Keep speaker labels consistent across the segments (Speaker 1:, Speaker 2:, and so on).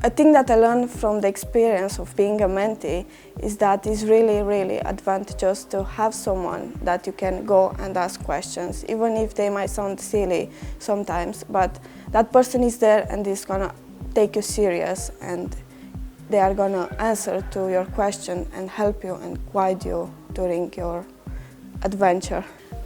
Speaker 1: A thing that I learned from the experience of being a mentee is that it's really, really advantageous to have someone that you can go and ask questions, even if they might sound silly sometimes, but that person is there and is gonna take you serious, and they are gonna answer to your question and help you and guide you during your adventure.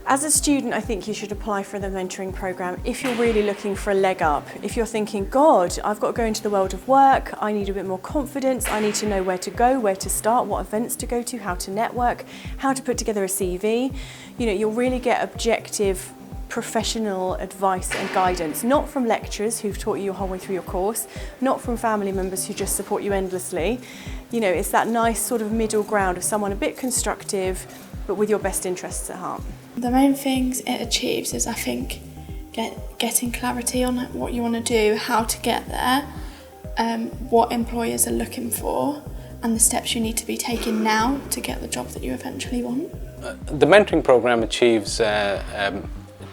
Speaker 2: As a student, I think you should apply for the mentoring programme if you're really looking for a leg up. If you're thinking, God, I've got to go into the world of work, I need a bit more confidence, I need to know where to go, where to start, what events to go to, how to network, how to put together a CV. You know, you'll really get objective, professional advice and guidance, not from lecturers who've taught you your whole way through your course, not from family members who just support you endlessly. You know, it's that nice sort of middle ground of someone a bit constructive, but with your best interests at heart.
Speaker 3: The main things it achieves is, I think, getting clarity on what you want to do, how to get there, what employers are looking for, and the steps you need to be taking now to get the job that you eventually want.
Speaker 4: The mentoring program achieves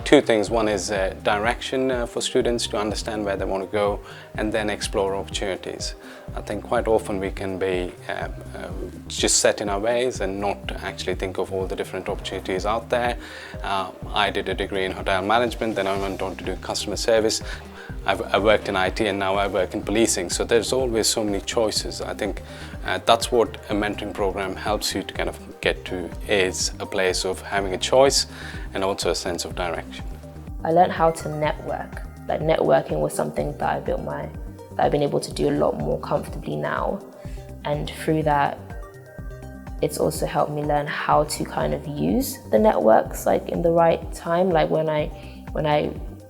Speaker 4: two things. One is direction for students to understand where they want to go, and then explore opportunities. I think quite often we can be just set in our ways and not actually think of all the different opportunities out there. I did a degree in hotel management, then I went on to do customer service. I worked in IT and now I work in policing, so there's always so many choices. I think that's what a mentoring program helps you to kind of get to, is a place of having a choice and also a sense of direction.
Speaker 5: I learned how to network. Like, networking was something that I've been able to do a lot more comfortably now, and through that it's also helped me learn how to kind of use the networks like in the right time. Like when I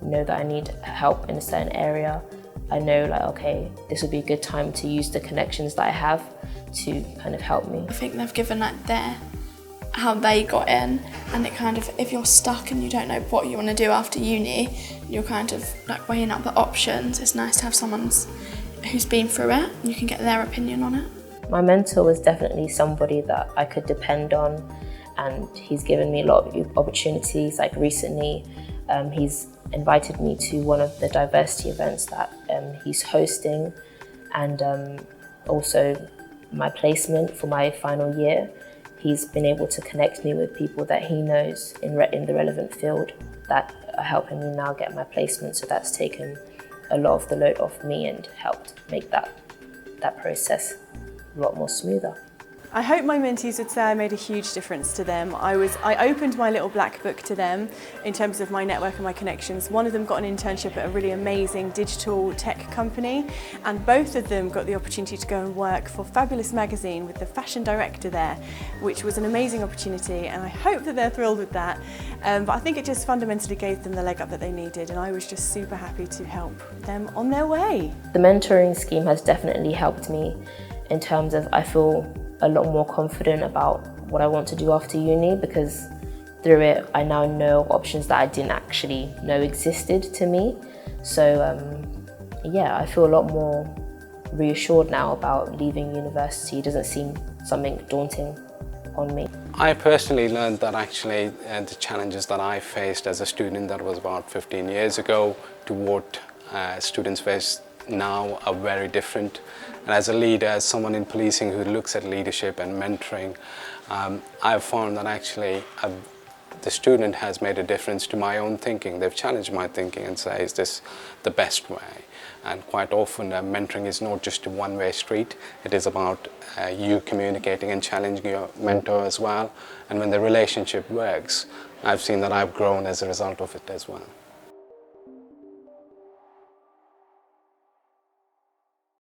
Speaker 5: know that I need help in a certain area, I know like, okay, this would be a good time to use the connections that I have to kind of help me.
Speaker 3: I think they've given like how they got in, and it kind of, if you're stuck and you don't know what you want to do after uni, you're kind of like weighing up the options. It's nice to have someone who's been through it and you can get their opinion on it.
Speaker 5: My mentor was definitely somebody that I could depend on, and he's given me a lot of opportunities. Like recently, he's invited me to one of the diversity events that he's hosting, and also my placement for my final year. He's been able to connect me with people that he knows in the relevant field that are helping me now get my placement, so that's taken a lot of the load off me and helped make that process a lot more smoother.
Speaker 2: I hope my mentees would say I made a huge difference to them. I opened my little black book to them in terms of my network and my connections. One of them got an internship at a really amazing digital tech company, and both of them got the opportunity to go and work for Fabulous magazine with the fashion director there, which was an amazing opportunity, and I hope that they're thrilled with that. But I think it just fundamentally gave them the leg up that they needed, and I was just super happy to help them on their way.
Speaker 5: The mentoring scheme has definitely helped me in terms of, I feel a lot more confident about what I want to do after uni, because through it I now know options that I didn't actually know existed to me. So yeah, I feel a lot more reassured now about leaving university. It doesn't seem something daunting on me.
Speaker 4: I personally learned that actually the challenges that I faced as a student, that was about 15 years ago, to what students face now are very different. And as a leader, as someone in policing who looks at leadership and mentoring, I've found that actually the student has made a difference to my own thinking. They've challenged my thinking and say, is this the best way? And quite often mentoring is not just a one-way street. It is about you communicating and challenging your mentor as well. And when the relationship works, I've seen that I've grown as a result of it as well.